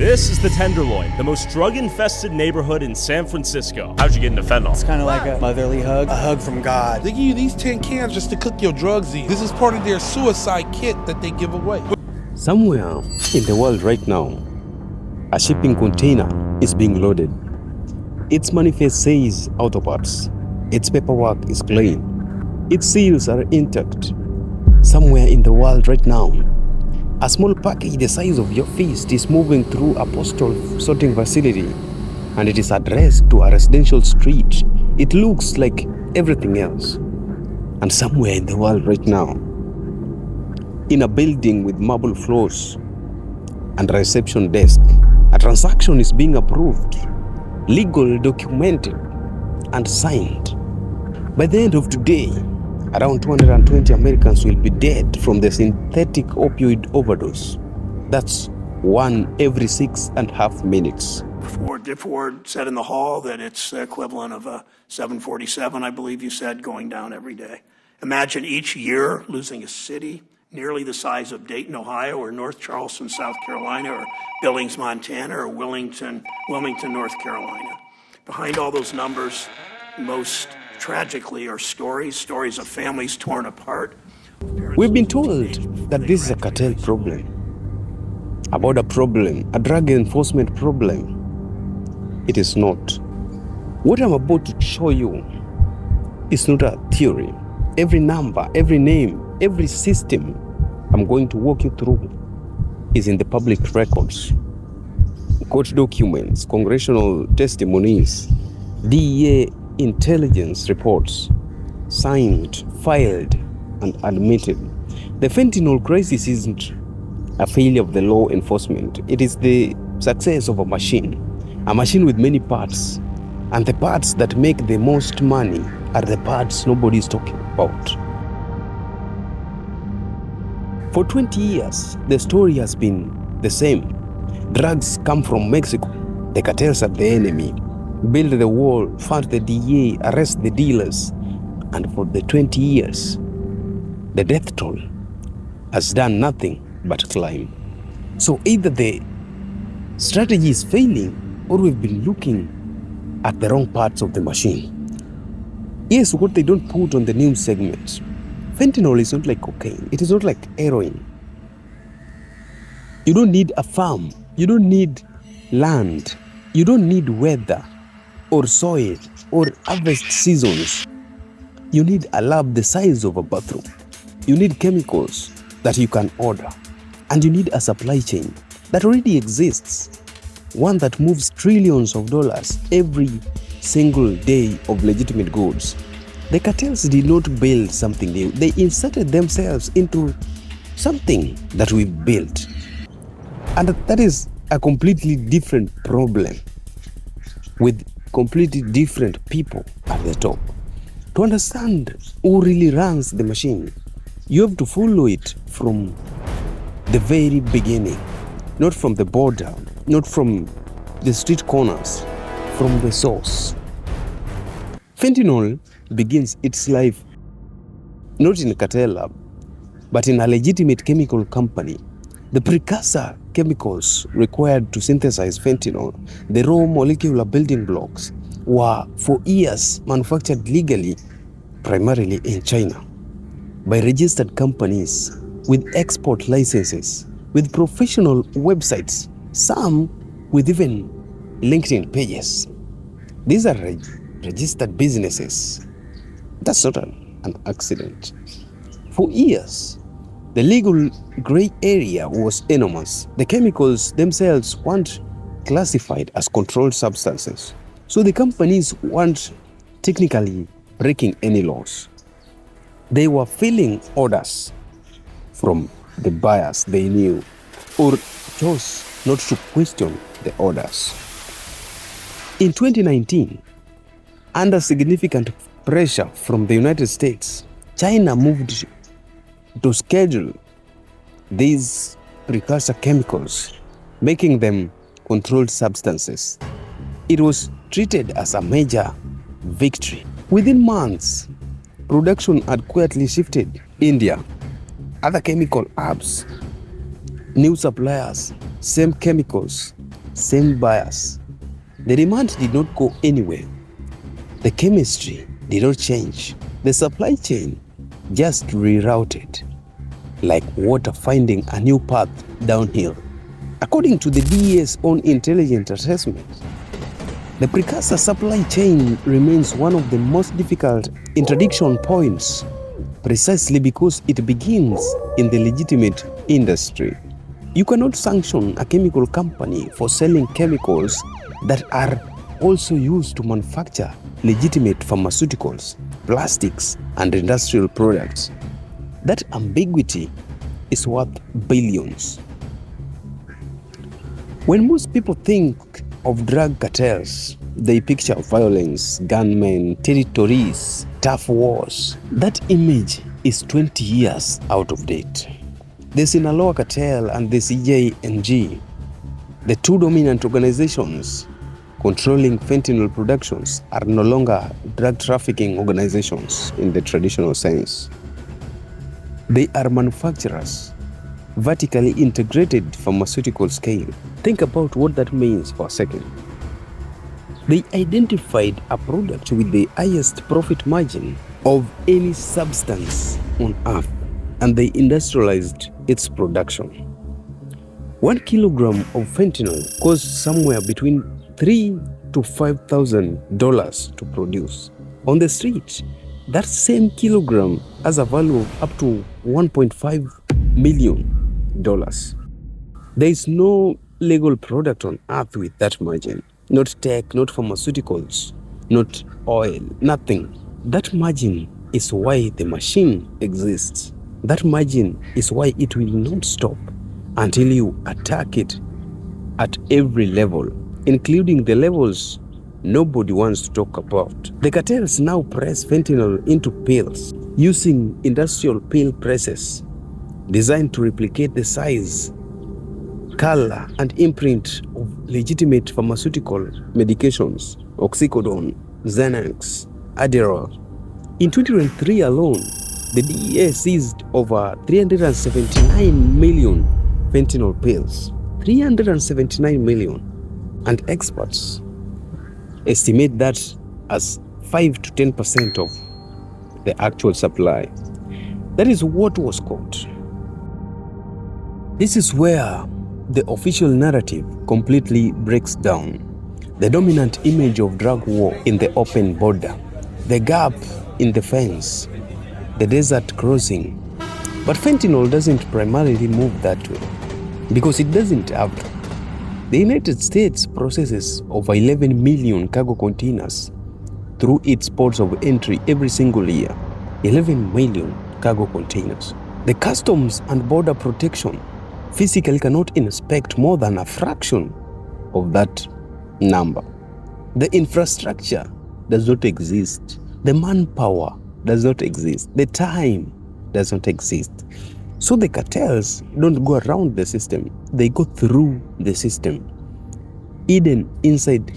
This is the Tenderloin, the most drug-infested neighborhood in San Francisco. How'd you get into fentanyl? It's kind of like a motherly hug, a hug from God. They give you these 10 cans just to cook your drugs in. This is part of their suicide kit that they give away. Somewhere in the world right now, a shipping container is being loaded. Its manifest says auto parts. Its paperwork is clean. Its seals are intact. Somewhere in the world right now, a small package the size of your fist is moving through a postal sorting facility, and it is addressed to a residential street. It looks like everything else. And somewhere in the world right now, in a building with marble floors and a reception desk, a transaction is being approved, legal, documented, and signed. By the end of today, around 220 Americans will be dead from the synthetic opioid overdose. That's 1 every 6.5 minutes. Diff Ward said in the hall that it's the equivalent of a 747, I believe you said, going down every day. Imagine each year losing a city nearly the size of Dayton, Ohio, or North Charleston, South Carolina, or Billings, Montana, or Wilmington, North Carolina. Behind all those numbers, most tragically are stories of families torn apart. We've been told that this is a cartel problem, a border problem, a drug enforcement problem. It is not. What I'm about to show you is not a theory. Every number, every name, every system I'm going to walk you through is in the public records. Court documents, congressional testimonies, DEA intelligence reports, signed, filed, and admitted. The fentanyl crisis isn't a failure of the law enforcement. It is the success of a machine with many parts. And the parts that make the most money are the parts nobody's talking about. For 20 years, the story has been the same. Drugs come from Mexico. The cartels are the enemy. Build the wall, fund the DEA, arrest the dealers. And for the 20 years, the death toll has done nothing but climb. So either the strategy is failing or we've been looking at the wrong parts of the machine. Yes, what they don't put on the news segments. Fentanyl is not like cocaine. It is not like heroin. You don't need a farm. You don't need land. You don't need weather or soil or harvest seasons. You need a lab the size of a bathroom. You need chemicals that you can order. And you need a supply chain that already exists. One that moves trillions of dollars every single day of legitimate goods. The cartels did not build something new. They inserted themselves into something that we built. And that is a completely different problem with completely different people at the top. To understand who really runs the machine, you have to follow it from the very beginning, not from the border, not from the street corners, from the source. Fentanyl begins its life not in a cartel lab, but in a legitimate chemical company. The precursor chemicals required to synthesize fentanyl, the raw molecular building blocks, were for years manufactured legally, primarily in China, by registered companies with export licenses, with professional websites, some with even LinkedIn pages. These are registered businesses. That's not an accident. For years, the legal gray area was enormous. The chemicals themselves weren't classified as controlled substances. So the companies weren't technically breaking any laws. They were filling orders from the buyers they knew, or chose not to question the orders. In 2019, under significant pressure from the United States, China moved to schedule these precursor chemicals, making them controlled substances. It was treated as a major victory. Within months, production had quietly shifted. India, other chemical hubs, new suppliers, same chemicals, same buyers. The demand did not go anywhere. The chemistry did not change. The supply chain just rerouted, like water finding a new path downhill. According to the DEA's own intelligence assessment, the precursor supply chain remains one of the most difficult interdiction points, precisely because it begins in the legitimate industry. You cannot sanction a chemical company for selling chemicals that are also used to manufacture legitimate pharmaceuticals, plastics, and industrial products. That ambiguity is worth billions. When most people think of drug cartels, they picture violence, gunmen, territories, tough wars. That image is 20 years out of date. The Sinaloa cartel and the CJNG, the two dominant organizations controlling fentanyl productions, are no longer drug trafficking organizations in the traditional sense. They are manufacturers, vertically integrated pharmaceutical scale. Think about what that means for a second. They identified a product with the highest profit margin of any substance on earth, and they industrialized its production. 1 kilogram of fentanyl costs somewhere between $3,000 to $5,000 to produce. On the street, that same kilogram has a value of up to $1.5 million. There is no legal product on earth with that margin. Not tech, not pharmaceuticals, not oil, nothing. That margin is why the machine exists. That margin is why it will not stop until you attack it at every level, including the levels nobody wants to talk about. The cartels now press fentanyl into pills using industrial pill presses designed to replicate the size, color, and imprint of legitimate pharmaceutical medications, oxycodone, Xanax, Adderall. In 2023 alone, the DEA seized over 379 million fentanyl pills. 379 million. And experts estimate that as 5 to 10% of the actual supply. That is what was caught. This is where the official narrative completely breaks down. The dominant image of drug war in the open border, the gap in the fence, the desert crossing. But fentanyl doesn't primarily move that way because it doesn't have to. The United States processes over 11 million cargo containers through its ports of entry every single year. 11 million cargo containers. The Customs and Border Protection physically cannot inspect more than a fraction of that number. The infrastructure does not exist. The manpower does not exist. The time does not exist. So the cartels don't go around the system. They go through the system. Hidden inside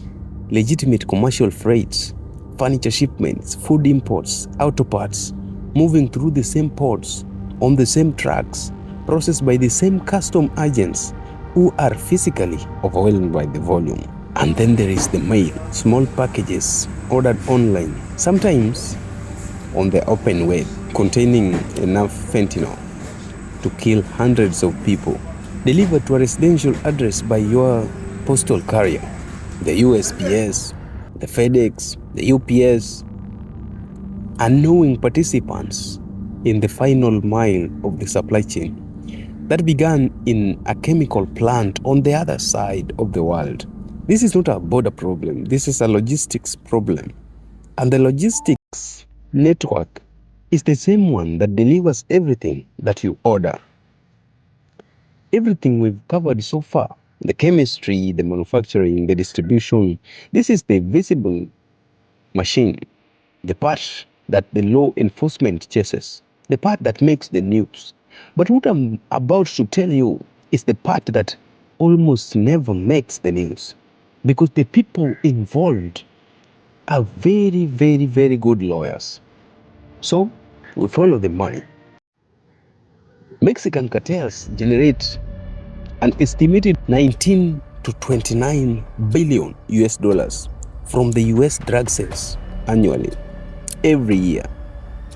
legitimate commercial freights, furniture shipments, food imports, auto parts, moving through the same ports, on the same trucks, processed by the same custom agents who are physically overwhelmed by the volume. And then there is the mail, small packages ordered online, sometimes on the open web, containing enough fentanyl to kill hundreds of people, delivered to a residential address by your postal carrier, the USPS, the FedEx, the UPS, unknowing participants in the final mile of the supply chain that began in a chemical plant on the other side of the world. This is not a border problem. This is a logistics problem. And the logistics network is the same one that delivers everything that you order. Everything we've covered so far, the chemistry, the manufacturing, the distribution, this is the visible machine, the part that the law enforcement chases, the part that makes the news. But what I'm about to tell you is the part that almost never makes the news, because the people involved are very, very, very good lawyers. So we follow the money. Mexican cartels generate an estimated 19 to 29 billion US dollars from the US drug sales annually, every year.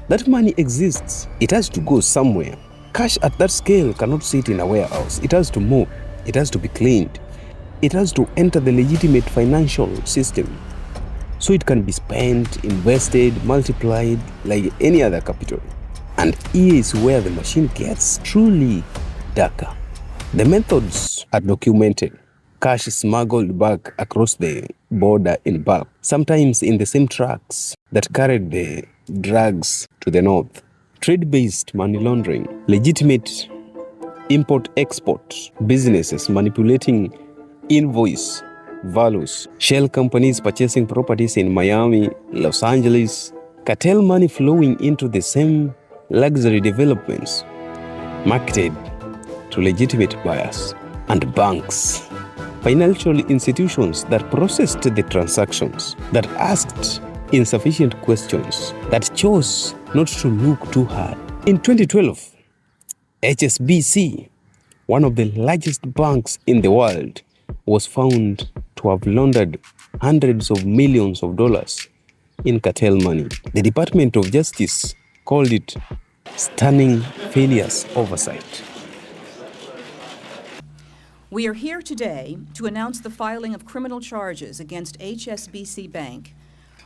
That money exists. It has to go somewhere. Cash at that scale cannot sit in a warehouse. It has to move. It has to be cleaned. It has to enter the legitimate financial system so it can be spent, invested, multiplied like any other capital. And here is where the machine gets truly darker. The methods are documented. Cash smuggled back across the border in bulk, sometimes in the same trucks that carried the drugs to the north. Trade-based money laundering, legitimate import-export businesses manipulating invoice values, shell companies purchasing properties in Miami, Los Angeles, cartel money flowing into the same luxury developments, marketed to legitimate buyers, and banks, financial institutions that processed the transactions, that asked insufficient questions, that chose not to look too hard. In 2012, HSBC, one of the largest banks in the world, was found to have laundered hundreds of millions of dollars in cartel money. The Department of Justice called it stunning failures oversight. We are here today to announce the filing of criminal charges against HSBC Bank,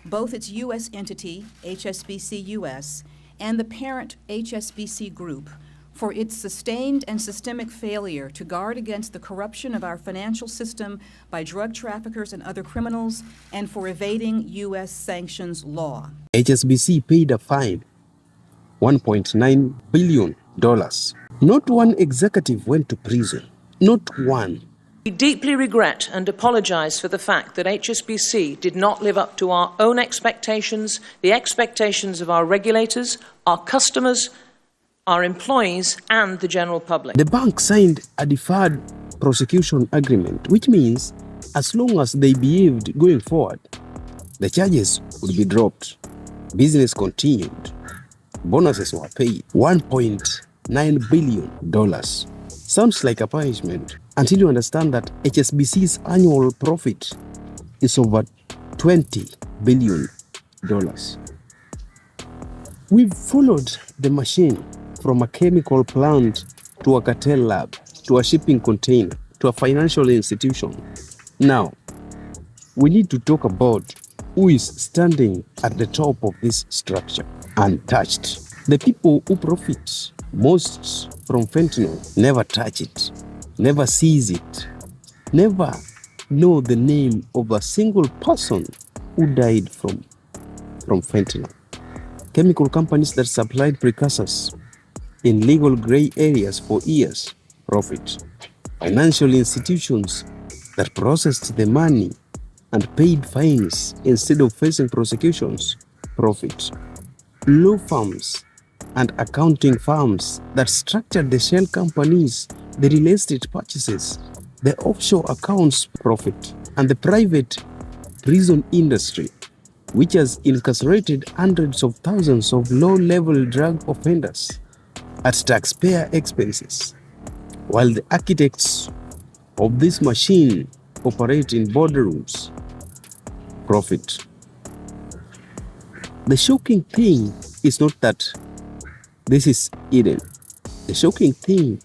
both its U.S. entity, HSBC US, and the parent HSBC Group, for its sustained and systemic failure to guard against the corruption of our financial system by drug traffickers and other criminals, and for evading U.S. sanctions law. HSBC paid a fine, $1.9 billion. Not one executive went to prison. Not one. We deeply regret and apologise for the fact that HSBC did not live up to our own expectations, the expectations of our regulators, our customers, our employees and the general public. The bank signed a deferred prosecution agreement, which means as long as they behaved going forward, the charges would be dropped. Business continued. Bonuses were paid. $1.9 billion. Sounds like a punishment until you understand that HSBC's annual profit is over $20 billion. We've followed the machine from a chemical plant to a cartel lab, to a shipping container, to a financial institution. Now, we need to talk about who is standing at the top of this structure, untouched. The people who profit most from fentanyl never touch it, never seize it, never know the name of a single person who died from fentanyl. Chemical companies that supplied precursors in legal gray areas for years profit. Financial institutions that processed the money and paid fines instead of facing prosecutions profit. Law firms and accounting firms that structured the shell companies, the real estate purchases, the offshore accounts profit, and the private prison industry, which has incarcerated hundreds of thousands of low-level drug offenders at taxpayer expenses, while the architects of this machine operate in boardrooms, profit. The shocking thing is not that this is hidden. The shocking thing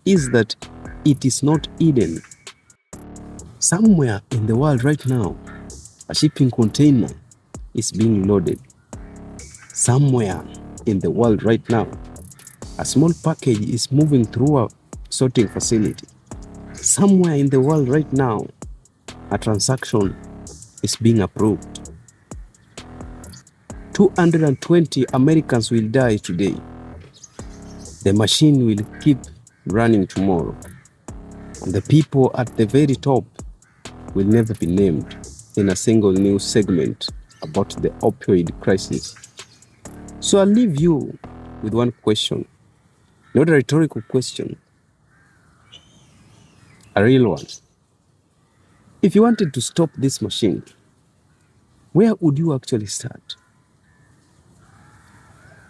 is that it is not hidden. Somewhere in the world right now, a shipping container is being loaded. Somewhere in the world right now, a small package is moving through a sorting facility. Somewhere in the world right now, a transaction is being approved. 220 Americans will die today. The machine will keep running tomorrow. And the people at the very top will never be named in a single news segment about the opioid crisis. So I'll leave you with one question, not a rhetorical question, a real one. If you wanted to stop this machine, where would you actually start?